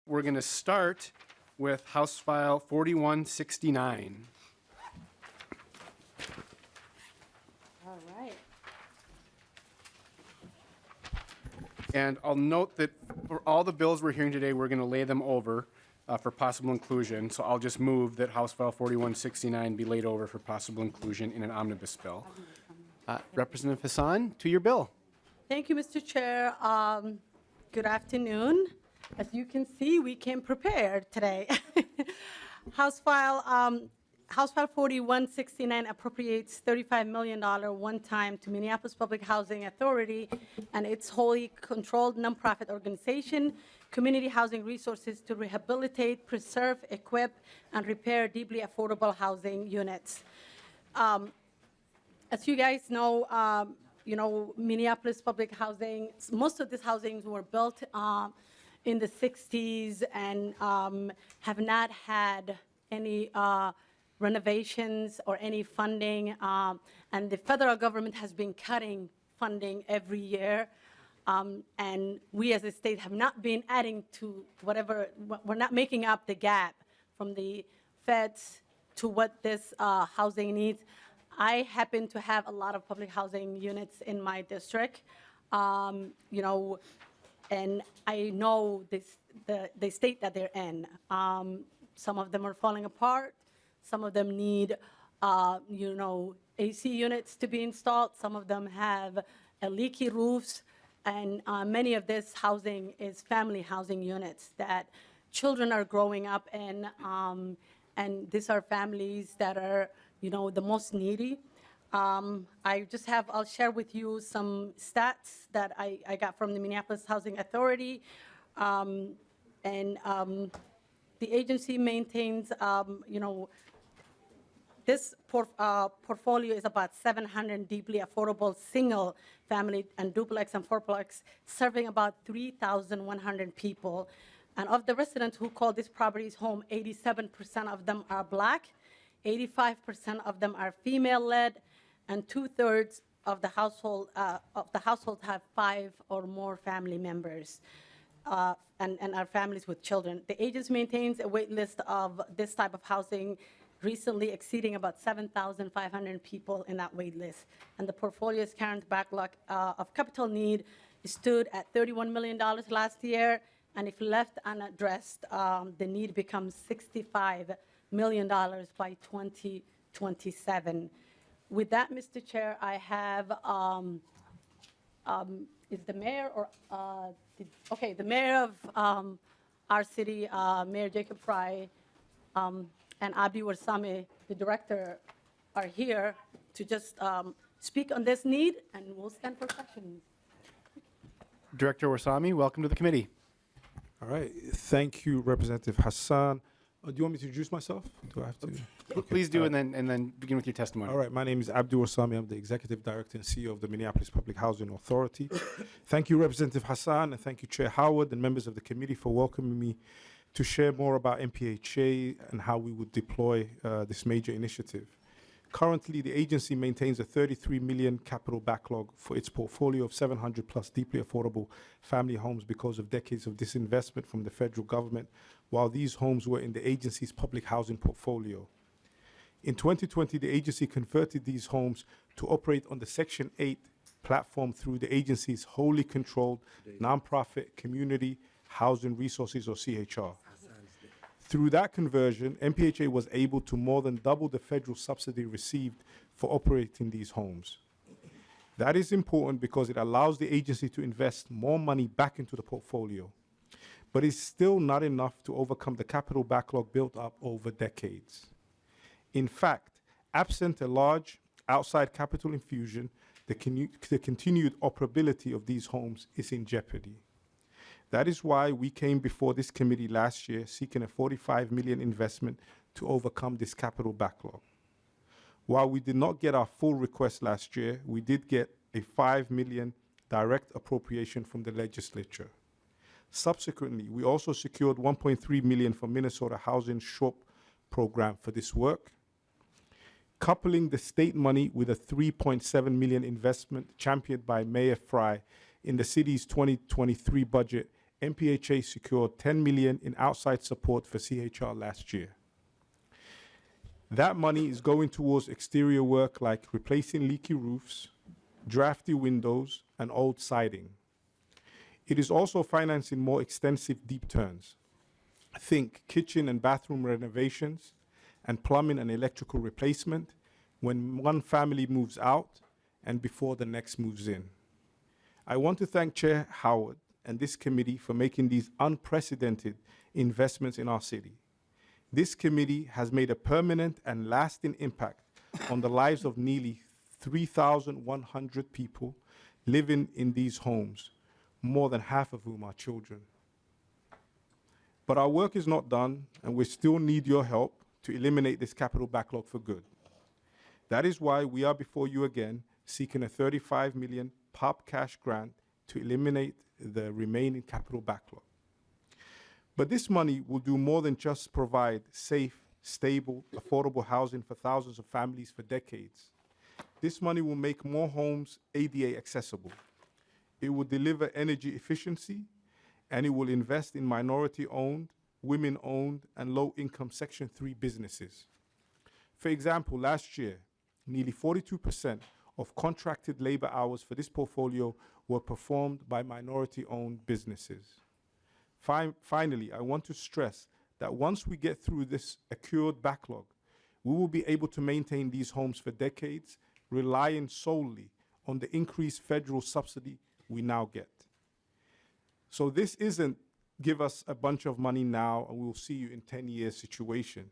we're going to start with House File 4169. All right. And I'll note that for all the bills we're hearing today, we're going to lay them over for possible inclusion. So I'll just move that House File 4169 be laid over for possible inclusion in an omnibus bill. Representative Hassan, to your bill. Thank you, Mr. Chair. Good afternoon. As you can see, we came prepared today. House File 4169 appropriates $35 million one time to Minneapolis Public Housing Authority and its wholly controlled nonprofit organization, Community Housing Resources, to rehabilitate, preserve, equip, and repair deeply affordable housing units. As you guys know, Minneapolis Public Housing, most of these housings were built in the 60s and have not had any renovations or any funding, and the federal government has been cutting funding every year, and we as a state have not been adding to whatever, we're not making up the gap from the feds to what this housing needs. I happen to have a lot of public housing units in my district, and I know the state that they're in. Some of them are falling apart. Some of them need, AC units to be installed. Some of them have leaky roofs. And many of this housing is family housing units that children are growing up in. And these are families that are, the most needy. I'll share with you some stats that I got from the Minneapolis Housing Authority. The agency maintains, this portfolio is about 700 deeply affordable single family and duplex and fourplex, serving about 3,100 people. And of the residents who call these properties home, 87% of them are Black, 85% of them are female-led, and 2/3 of the households have 5 or more family members. And our families with children. The agency maintains a wait list of this type of housing, recently exceeding about 7,500 people in that wait list. And the portfolio's current backlog of capital need stood at $31 million last year, and if left unaddressed, the need becomes $65 million by 2027. With that, Mr. Chair, I have, is the mayor or, the mayor of our city, Mayor Jacob Fry, and Abdi Warsame, the director, are here to just speak on this need, and we'll stand for questions. Director Warsame, welcome to the committee. All right. Thank you, Representative Hassan. Do you want me to introduce myself? Do I have to? Okay. Please do, and then begin with your testimony. All right. My name is Abdi Warsame. I'm the Executive Director and CEO of the Minneapolis Public Housing Authority. Thank you, Representative Hassan, and thank you, Chair Howard and members of the committee for welcoming me to share more about MPHA and how we would deploy this major initiative. Currently, the agency maintains a $33 million capital backlog for its portfolio of 700 plus deeply affordable family homes because of decades of disinvestment from the federal government, while these homes were in the agency's public housing portfolio. In 2020, the agency converted these homes to operate on the Section 8 platform through the agency's wholly controlled nonprofit Community Housing Resources, or CHR. Through that conversion, MPHA was able to more than double the federal subsidy received for operating these homes. That is important because it allows the agency to invest more money back into the portfolio, but it's still not enough to overcome the capital backlog built up over decades. In fact, absent a large outside capital infusion, the continued operability of these homes is in jeopardy. That is why we came before this committee last year seeking a $45 million investment to overcome this capital backlog. While we did not get our full request last year, we did get a $5 million direct appropriation from the legislature. Subsequently, we also secured $1.3 million from Minnesota Housing SHOP program for this work. Coupling the state money with a $3.7 million investment championed by Mayor Fry in the city's 2023 budget, MPHA secured $10 million in outside support for CHR last year. That money is going towards exterior work like replacing leaky roofs, drafty windows, and old siding. It is also financing more extensive deep turns. Think kitchen and bathroom renovations and plumbing and electrical replacement when one family moves out and before the next moves in. I want to thank Chair Howard and this committee for making these unprecedented investments in our city. This committee has made a permanent and lasting impact on the lives of nearly 3,100 people living in these homes, more than half of whom are children. But our work is not done, and we still need your help to eliminate this capital backlog for good. That is why we are before you again, seeking a $35 million POP cash grant to eliminate the remaining capital backlog. But this money will do more than just provide safe, stable, affordable housing for thousands of families for decades. This money will make more homes ADA accessible. It will deliver energy efficiency, and it will invest in minority-owned, women-owned, and low-income Section 3 businesses. For example, last year, nearly 42% of contracted labor hours for this portfolio were performed by minority-owned businesses. Finally, I want to stress that once we get through this accrued backlog, we will be able to maintain these homes for decades, relying solely on the increased federal subsidy we now get. So this isn't give us a bunch of money now and we'll see you in 10 years situation.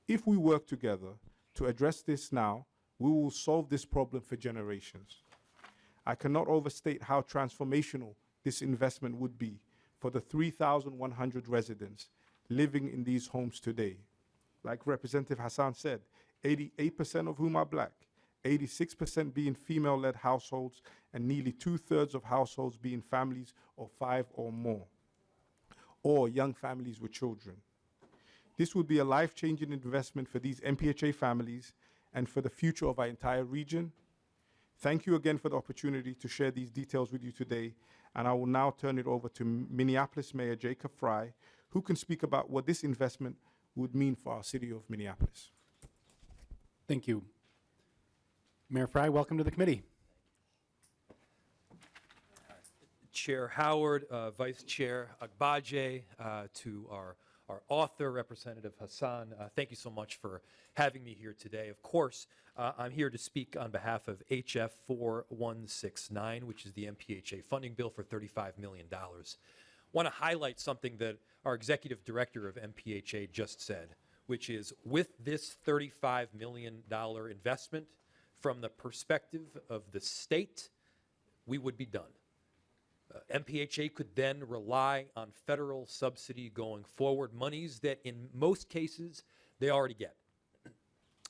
If we work together to address this now, we will solve this problem for generations. I cannot overstate how transformational this investment would be for the 3,100 residents living in these homes today. Like Representative Hassan said, 88% of whom are black, 86% being female-led households, and nearly 2/3 of households being families of 5 or more, or young families with children. This would be a life-changing investment for these MPHA families and for the future of our entire region. Thank you again for the opportunity to share these details with you today, and I will now turn it over to Minneapolis Mayor Jacob Frey, who can speak about what this investment would mean for our city of Minneapolis. Thank you. Mayor Frey, welcome to the committee. Chair Howard, Vice Chair Agbaje, to our author, Representative Hassan, thank you so much for having me here today. Of course, I'm here to speak on behalf of HF 4169, which is the MPHA funding bill for $35 million. I want to highlight something that our Executive Director of MPHA just said, which is with this $35 million investment, from the perspective of the state, we would be done. MPHA could then rely on federal subsidy going forward, monies that in most cases they already get.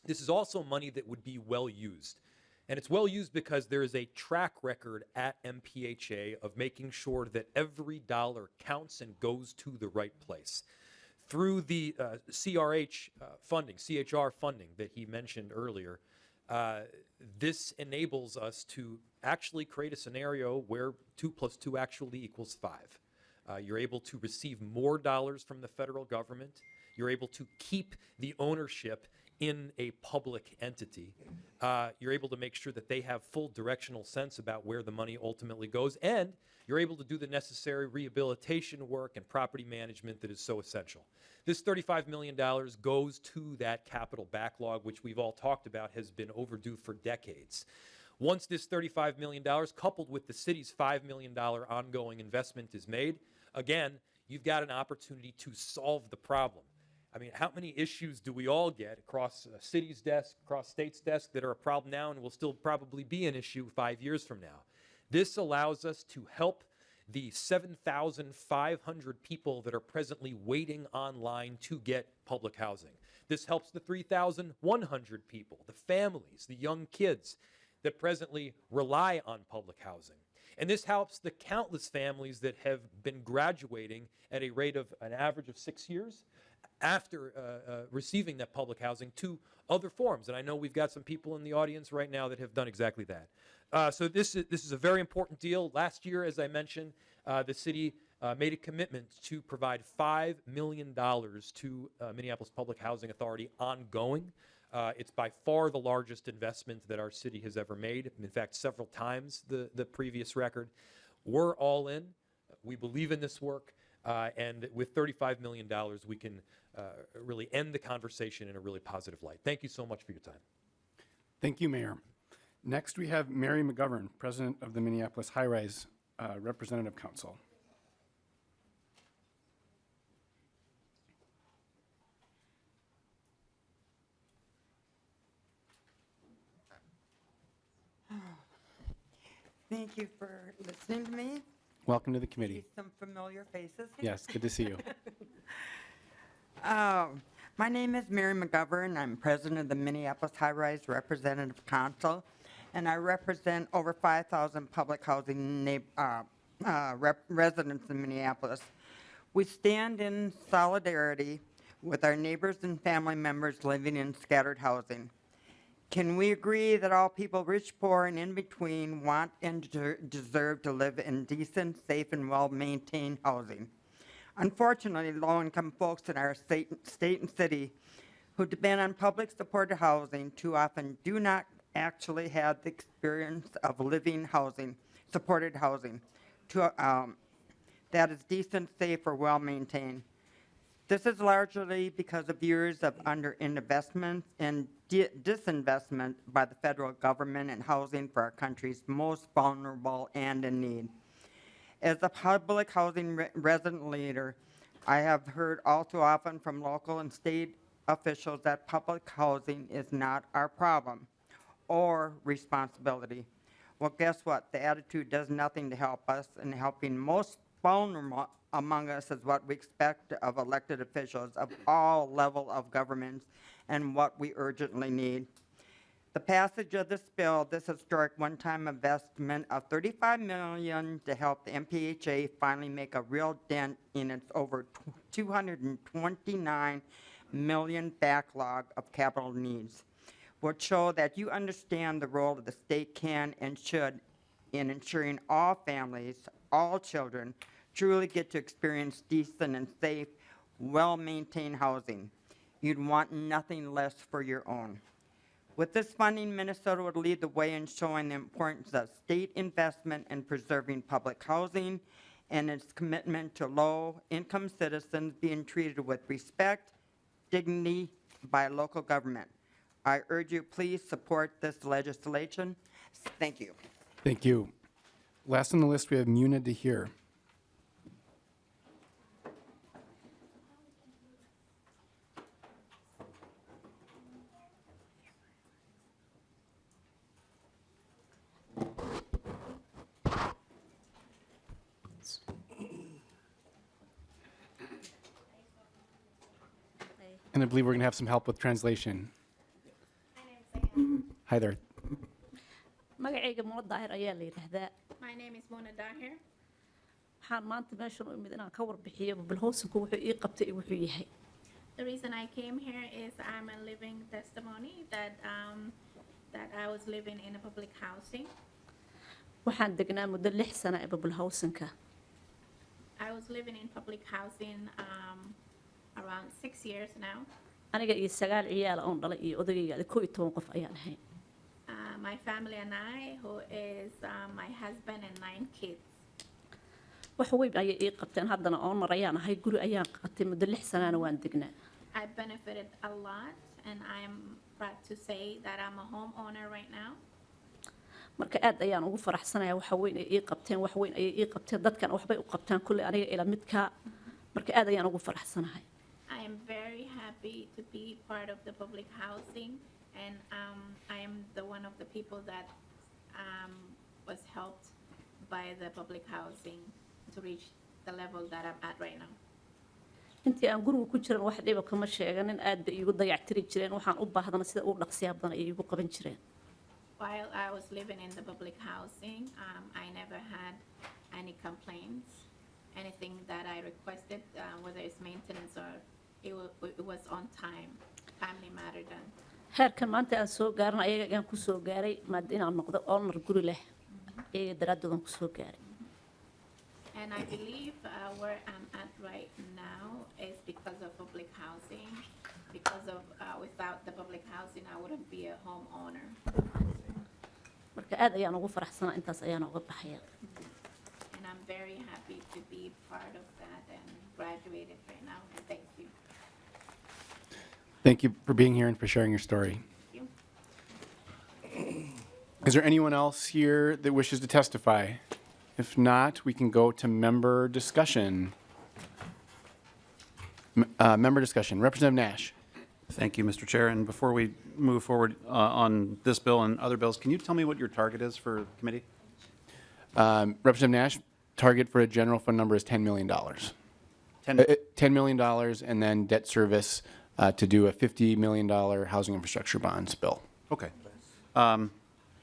This is also money that would be well used. And it's well used because there is a track record at MPHA of making sure that every dollar counts and goes to the right place. Through the CRH funding, CHR funding that he mentioned earlier, this enables us to actually create a scenario where 2 + 2 actually equals 5. You're able to receive more dollars from the federal government. You're able to keep the ownership in a public entity. You're able to make sure that they have full directional sense about where the money ultimately goes, and you're able to do the necessary rehabilitation work and property management that is so essential. This $35 million goes to that capital backlog, which we've all talked about has been overdue for decades. Once this $35 million, coupled with the city's $5 million ongoing investment is made, again, you've got an opportunity to solve the problem. I mean, how many issues do we all get across city's desk, across state's desk that are a problem now and will still probably be an issue 5 years from now? This allows us to help the 7,500 people that are presently waiting online to get public housing. This helps the 3,100 people, the families, the young kids that presently rely on public housing. And this helps the countless families that have been graduating at a rate of an average of 6 years after receiving that public housing to other forms. And I know we've got some people in the audience right now that have done exactly that. So this is a very important deal. Last year, as I mentioned, the city made a commitment to provide $5 million to Minneapolis Public Housing Authority ongoing. It's by far the largest investment that our city has ever made. In fact, several times the previous record. We're all in. We believe in this work. And with $35 million, we can really end the conversation in a really positive light. Thank you so much for your time. Thank you, Mayor. Next, we have Mary McGovern, President of the Minneapolis High Rise Representative Council. Thank you for listening to me. Welcome to the See committee. some familiar faces here. Yes, good to see you. My name is Mary McGovern. I'm president of the Minneapolis High Rise Representative Council, and I represent over 5,000 public housing residents in Minneapolis. We stand in solidarity with our neighbors and family members living in scattered housing. Can we agree that all people, rich, poor, and in between, want and deserve to live in decent, safe, and well-maintained housing? Unfortunately, low-income folks in our state and city who depend on public-supported housing too often do not actually have the experience of living housing, supported housing, that is decent, safe, or well-maintained. This is largely because of years of underinvestment and disinvestment by the federal government in housing for our country's most vulnerable and in need. As a public housing resident leader, I have heard all too often from local and state officials that public housing is not our problem or responsibility. Well, guess what? The attitude does nothing to help us, and helping most vulnerable among us is what we expect of elected officials of all levels of governments and what we urgently need. The passage of this bill, this historic one-time investment of $35 million to help the MPHA finally make a real dent in its over $229 million backlog of capital needs, would show that you understand the role that the state can and should in ensuring all families, all children, truly get to experience decent and safe, well-maintained housing. You'd want nothing less for your own. With this funding, Minnesota would lead the way in showing the importance of state investment in preserving public housing and its commitment to low-income citizens being treated with respect, dignity by local government. I urge you, please support this legislation. Thank you. Thank you. Last on the list, we have Muna Dahir. And I believe we're going to have some help with translation. Hi there. magacayga Mona Daahir ayaa la yiraahdaa. My name is Mona Daahir. Waxaan maanta meeshan u imid inaan ka warbixiyo balhoosanku wuxuu ii qabtay iyo wuxuu yahay. The reason I came here is I'm a living testimony that I was living in a public housing. Waxaan degnaa muddo 6 sano ee balhoosanka. I was living in public housing around 6 years now. Aniga iyo 9 ciyaal oo dhalay iyo odagayga 11 qof ayaan ahay. My family and I, who is my husband and 9 kids. Wax weyn ayay ii qabteen haddana oo marayaan ahay guri ayaan qatay muddo 6 sano waan degnaa. I benefited a lot and I'm proud to say that I'm a homeowner right now. Marka aad ayaan ugu faraxsanahay wax weyn ay ii qabteen wax weyn ay ii qabteen dadkan waxbay u qabtaan kulli aniga ila midka marka aad ayaan ugu faraxsanahay. I am very happy to be part of the public housing, and I am one of the people that was helped by the public housing to reach the level that I'm at right now. intii aan guriga ku jiran wax dhiba kama sheeganin aad bay igu dayactiri jireen waxaan u baahdana sida uu dhaqsiya badan ay igu qaban jireen. While I was living in the public housing, I never had any complaints. Anything that I requested, whether it's maintenance or it was on time, timely matter done. heerkan maanta aan soo gaarnay ayaga ayaan ku soo gaaray maad inaan noqdo owner guri leh ayaga daraadoodan ku soo gaaray. And I believe where I'm at right now is because of public housing. Because of, without the public housing, I wouldn't be a homeowner. marka aad ayaan ugu faraxsanaa intaas ayaan uga baxaya And I'm very happy to be part of that and graduated right now. And thank you. Thank you for being here and for sharing your story. Thank you. Is there anyone else here that wishes to testify? If not, we can go to member discussion. Member discussion. Representative Nash. Thank you, Mr. Chair. And before we move forward on this bill and other bills, can you tell me what your target is for committee? Representative Nash, target for a general fund number is $10 million. $10 million and then debt service to do a $50 million housing infrastructure bonds bill. Okay.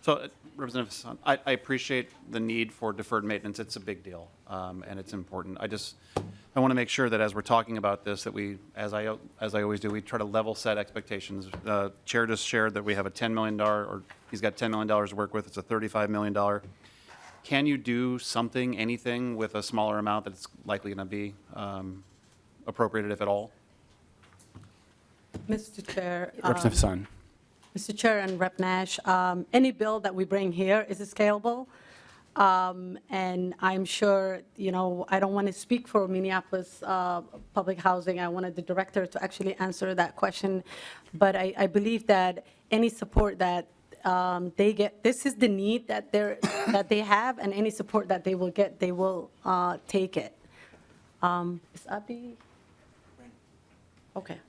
So, Representative Hassan, I appreciate the need for deferred maintenance. It's a big deal, and it's important. I want to make sure that as we're talking about this, that we, as I always do, we try to level set expectations. Chair just shared that we have a $10 million, or he's got $10 million to work with. It's a $35 million. Can you do something, anything, with a smaller amount that's likely going to be appropriated, if at all? Mr. Chair. Representative Hassan. Mr. Chair and Rep. Nash, any bill that we bring here is scalable. And I'm sure, you know, I don't want to speak for Minneapolis Public Housing. I wanted the director to actually answer that question. But I believe that any support that they get, this is the need that they have, and any support that they will get, they will take it. Is Abby? Okay.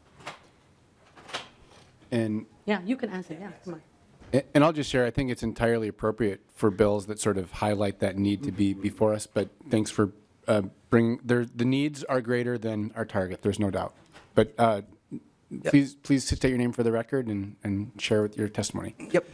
And Yeah, you can answer. Yeah, come on. And I'll just share, I think it's entirely appropriate for bills that sort of highlight that need to be before us, but thanks for bringing, the needs are greater than our target, there's no doubt. But please state your name for the record and share with your testimony. Yep.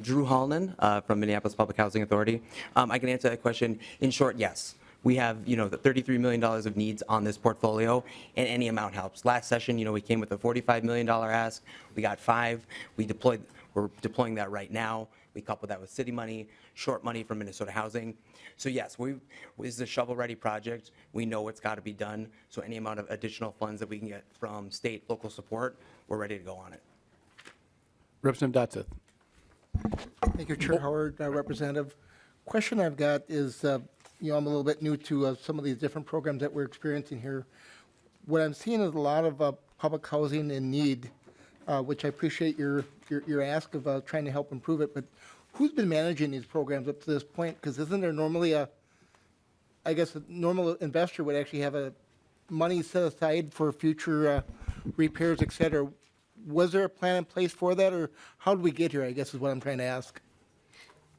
Drew Hallinan from Minneapolis Public Housing Authority. I can answer that question. In short, yes. We have, the $33 million of needs on this portfolio, and any amount helps. Last session, we came with a $45 million ask. We got 5. We're deploying that right now. We coupled that with city money, short money from Minnesota Housing. So yes, this is a shovel-ready project. We know it's got to be done. So any amount of additional funds that we can get from state, local support, we're ready to go on it. Representative Datseth. Thank you, Chair Howard, Representative. Question I've got is, I'm a little bit new to some of these different programs that we're experiencing here. What I'm seeing is a lot of public housing in need, which I appreciate your ask of trying to help improve it. But who's been managing these programs up to this point? Because isn't there normally a normal investor would actually have a money set aside for future repairs, et cetera. Was there a plan in place for that, or how did we get here, I guess is what I'm trying to ask.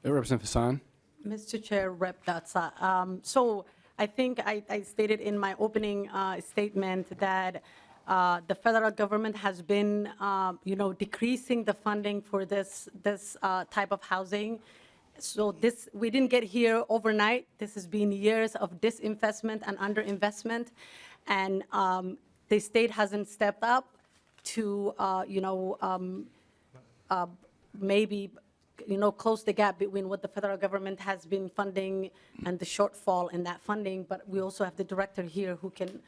Representative Hassan. Mr. Chair, Rep. Datsa. So I think I stated in my opening statement that the federal government has been, decreasing the funding for this type of housing. So we didn't get here overnight. This has been years of disinvestment and underinvestment, and the state hasn't stepped up to, maybe close the gap between what the federal government has been funding and the shortfall in that funding. But we also have the director here who can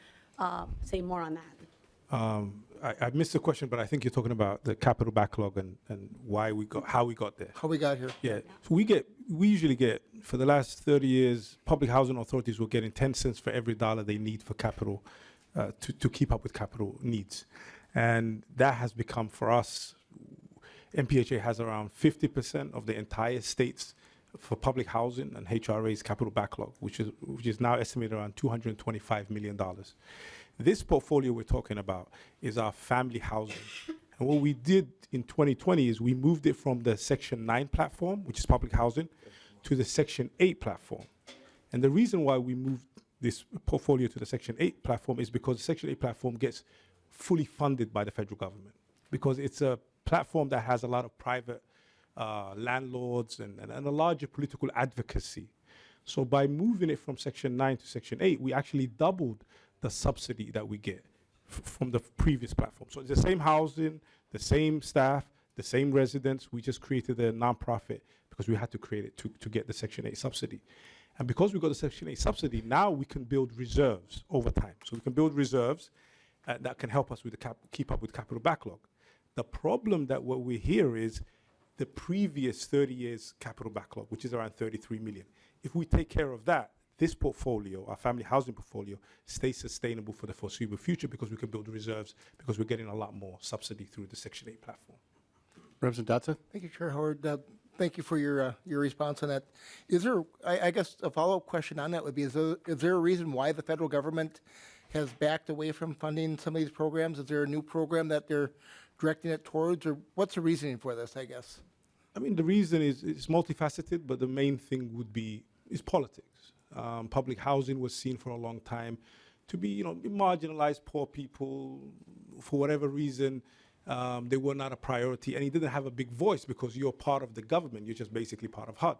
say more on that. I missed the question, but I think you're talking about the capital backlog and how we got there. How we got here. Yeah. So we usually get, for the last 30 years, public housing authorities were getting 10 cents for every dollar they need for capital, to keep up with capital needs. And that has become, for us, MPHA has around 50% of the entire states for public housing and HRA's capital backlog, which is now estimated around $225 million. This portfolio we're talking about is our family housing. And what we did in 2020 is we moved it from the Section 9 platform, which is public housing, to the Section 8 platform. And the reason why we moved this portfolio to the Section 8 platform is because the Section 8 platform gets fully funded by the federal government, because it's a platform that has a lot of private landlords and a larger political advocacy. So by moving it from Section 9 to Section 8, we actually doubled the subsidy that we get from the previous platform. So it's the same housing, the same staff, the same residents. We just created a nonprofit because we had to create it to get the Section 8 subsidy. And because we got a Section 8 subsidy, now we can build reserves over time. So we can build reserves that can help us with keep up with capital backlog. The problem that what we hear is the previous 30 years capital backlog, which is around 33 million. If we take care of that, this portfolio, our family housing portfolio, stays sustainable for the foreseeable future because we can build reserves because we're getting a lot more subsidy through the Section 8 platform. Representative Dotson? Thank you, Chair Howard. Thank you for your response on that. Is there, I guess, a follow-up question on that would be, is there a reason why the federal government has backed away from funding some of these programs? Is there a new program that they're directing it towards, or what's the reasoning for this, I guess? I mean, the reason is it's multifaceted, but the main thing would be is politics. Public housing was seen for a long time to be, marginalized poor people. For whatever reason, they were not a priority, and he didn't have a big voice because you're part of the government. You're just basically part of HUD.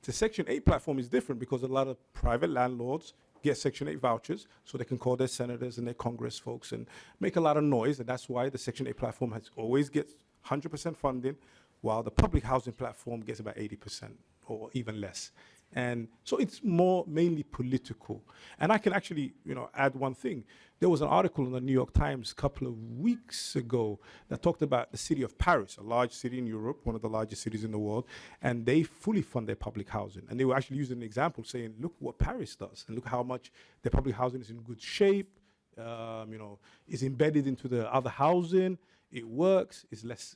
The Section 8 platform is different because a lot of private landlords get Section 8 vouchers so they can call their senators and their Congress folks and make a lot of noise, and that's why the Section 8 platform has always gets 100% funding, while the public housing platform gets about 80% or even less. And so it's mainly political. And I can actually, add one thing. There was an article in the New York Times a couple of weeks ago that talked about the city of Paris, a large city in Europe, one of the largest cities in the world, and they fully fund their public housing. And they were actually using an example saying, look what Paris does, and look how much their public housing is in good shape, is embedded into the other housing, it works, it's less,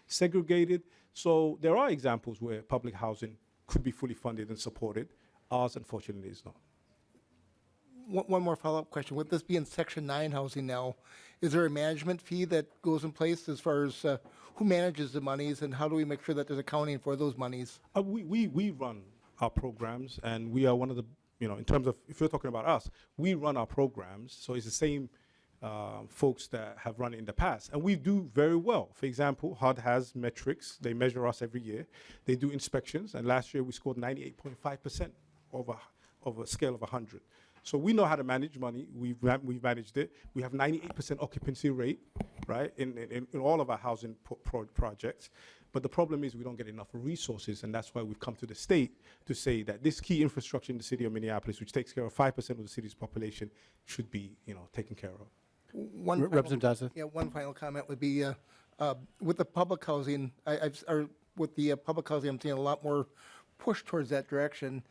segregated. So there are examples where public housing could be fully funded and supported. Ours, unfortunately, is not. One more follow-up question. With this being Section 9 housing now, is there a management fee that goes in place as far as who manages the monies, and how do we make sure that there's accounting for those monies? We run our programs, and we are one of the, in terms of, if you're talking about us, we run our programs, so it's the same folks that have run it in the past. And we do very well. For example, HUD has metrics. They measure us every year. They do inspections, and last year we scored 98.5% of a scale of 100. So we know how to manage money. We've managed it. We have 98% occupancy rate, right, in all of our housing projects. But the problem is we don't get enough resources, and that's why we've come to the state to say that this key infrastructure in the city of Minneapolis, which takes care of 5% of the city's population, should be, taken care of. Representative Dotson? Yeah, one final comment would be, with the public housing, I'm seeing a lot more push towards that direction.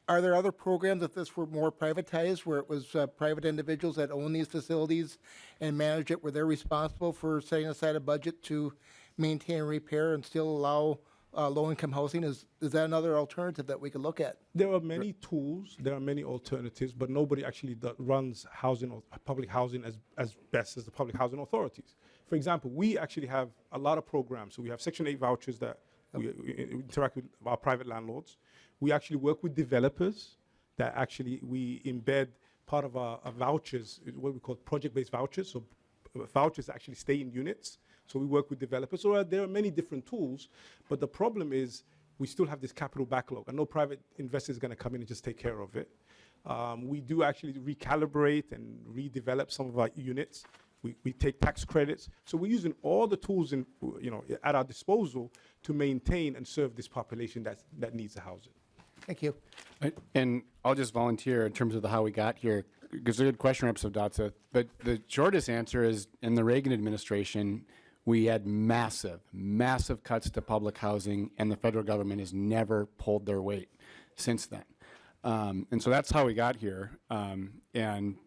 Are there other programs, if this were more privatized, where it was private individuals that own these facilities and manage it, where they're responsible for setting aside a budget to maintain and repair and still allow low-income housing? Is that another alternative that we could look at? There are many tools, there are many alternatives, but nobody actually runs housing or public housing as best as the public housing authorities. For example, we actually have a lot of programs. So we have Section 8 vouchers that we interact with our private landlords. We actually work with developers that actually we embed part of our vouchers, what we call project-based vouchers. So vouchers actually stay in units. So we work with developers. So there are many different tools, but the problem is we still have this capital backlog, and no private investor is going to come in and just take care of it. We do actually recalibrate and redevelop some of our units. We take tax credits. So we're using all the tools at our disposal to maintain and serve this population that needs the housing. Thank you. And I'll just volunteer in terms of how we got here, because it's a good question, Representative Dotson. But the shortest answer is, in the Reagan administration, we had massive, massive cuts to public housing, and the federal government has never pulled their weight since then. And so that's how we got here. And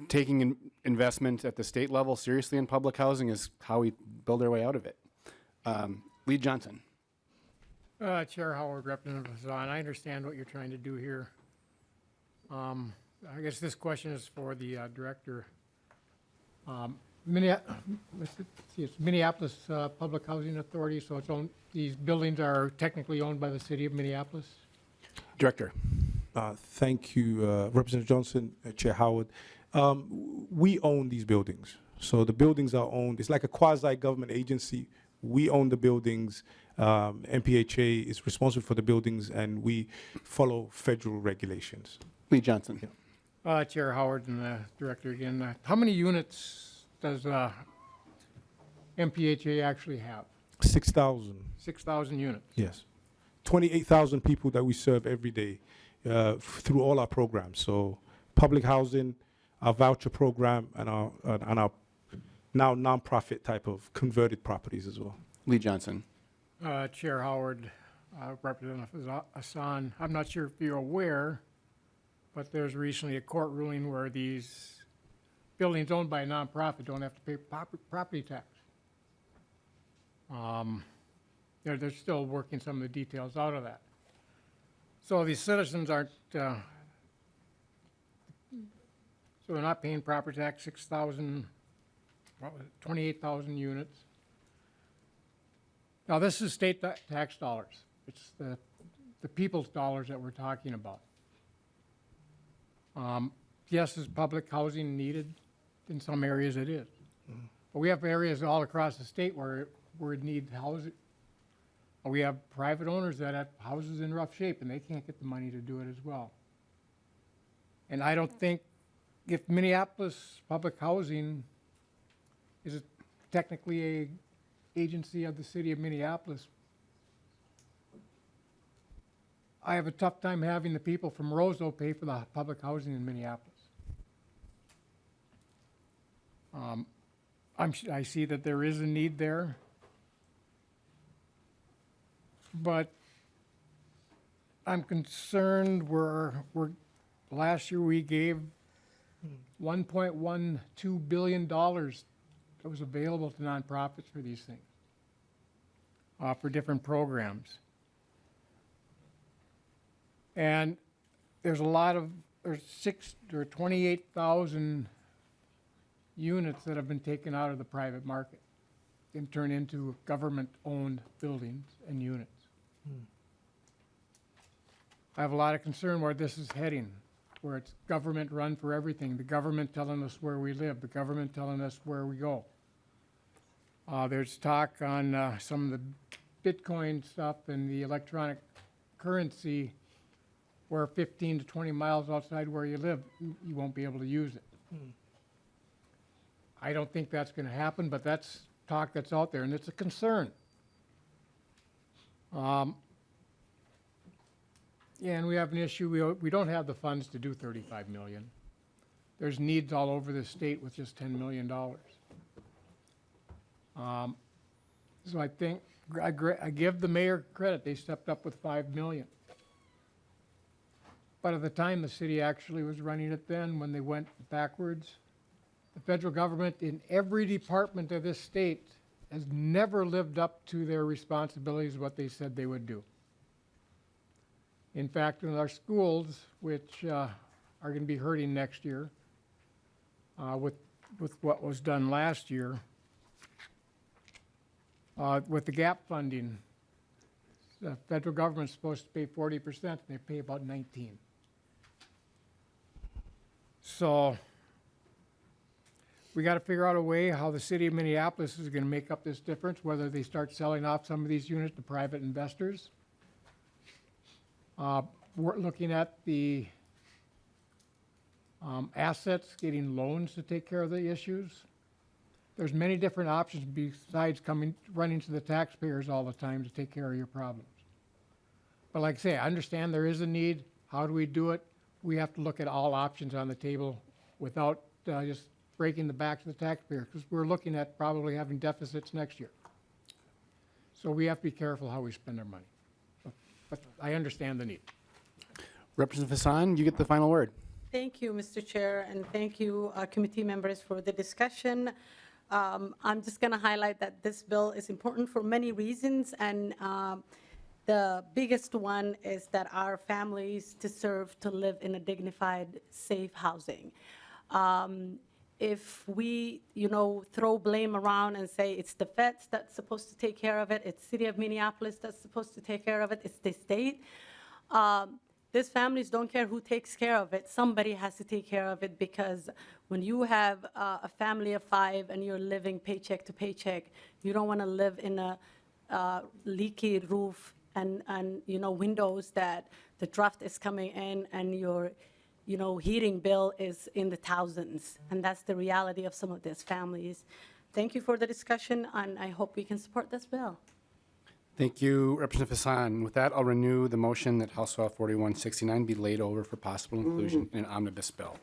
taking investment at the state level seriously in public housing is how we build our way out of it. Lee Johnson. Chair Howard, Representative Hassan, I understand what you're trying to do here. I guess this question is for the director. It's Minneapolis Public Housing Authority, so these buildings are technically owned by the city of Minneapolis? Director. Thank you, Representative Johnson, Chair Howard. We own these buildings. So the buildings are owned. It's like a quasi-government agency. We own the buildings. MPHA is responsible for the buildings, and we follow federal regulations. Lee Johnson. Yeah. Chair Howard and the director again. How many units does MPHA actually have? 6,000. 6,000 units. Yes. 28,000 people that we serve every day through all our programs. So public housing, our voucher program, and our now nonprofit type of converted properties as well. Lee Johnson. Chair Howard, Representative Hassan, I'm not sure if you're aware, but there's recently a court ruling where these buildings owned by a nonprofit don't have to pay property tax. They're still working some of the details out of that. So these citizens aren't, so they're not paying property tax, 28,000 units. Now, this is state tax dollars. It's the people's dollars that we're talking about. Yes, is public housing needed? In some areas it is. But we have areas all across the state where it needs housing. We have private owners that have houses in rough shape and they can't get the money to do it as well. And I don't think if Minneapolis Public Housing is technically a agency of the city of Minneapolis, I have a tough time having the people from Roseau pay for the public housing in Minneapolis. I see that there is a need there, but I'm concerned last year we gave $1.12 billion that was available to nonprofits for these things, for different programs. And there's 28,000 units that have been taken out of the private market and turned into government-owned buildings and units. I have a lot of concern where this is heading, where it's government run for everything, the government telling us where we live, the government telling us where we go. There's talk on some of the Bitcoin stuff and the electronic currency where 15 to 20 miles outside where you live, you won't be able to use it. I don't think that's going to happen, but that's talk that's out there, and it's a concern. And we have an issue. We don't have the funds to do $35 million. There's needs all over the state with just $10 million. So I think I give the mayor credit. They stepped up with $5 million. But at the time the city actually was running it then, when they went backwards, the federal government in every department of this state has never lived up to their responsibilities, what they said they would do. In fact, in our schools, which are going to be hurting next year with what was done last year, with the gap funding, the federal government's supposed to pay 40%, and they pay about 19%. So we got to figure out a way how the city of Minneapolis is going to make up this difference, whether they start selling off some of these units to private investors. We're looking at the assets, getting loans to take care of the issues. There's many different options besides running to the taxpayers all the time to take care of your problems. But like I say, I understand there is a need. How do we do it? We have to look at all options on the table without just breaking the backs of the taxpayer, because we're looking at probably having deficits next year. So we have to be careful how we spend our money. But I understand the need. Representative Hassan, you get the final word. Thank you, Mr. Chair, and thank you, committee members, for the discussion. I'm just going to highlight that this bill is important for many reasons, and the biggest one is that our families deserve to live in a dignified, safe housing. If we, throw blame around and say it's the feds that's supposed to take care of it, it's City of Minneapolis that's supposed to take care of it, it's the state, these families don't care who takes care of it. Somebody has to take care of it, because when you have a family of 5 and you're living paycheck to paycheck, you don't want to live in a leaky roof and windows that the draft is coming in and your heating bill is in the thousands. And that's the reality of some of these families. Thank you for the discussion, and I hope we can support this bill. Thank you, Representative Hassan. With that, I'll renew the motion that House File 4169 be laid over for possible inclusion in an omnibus bill.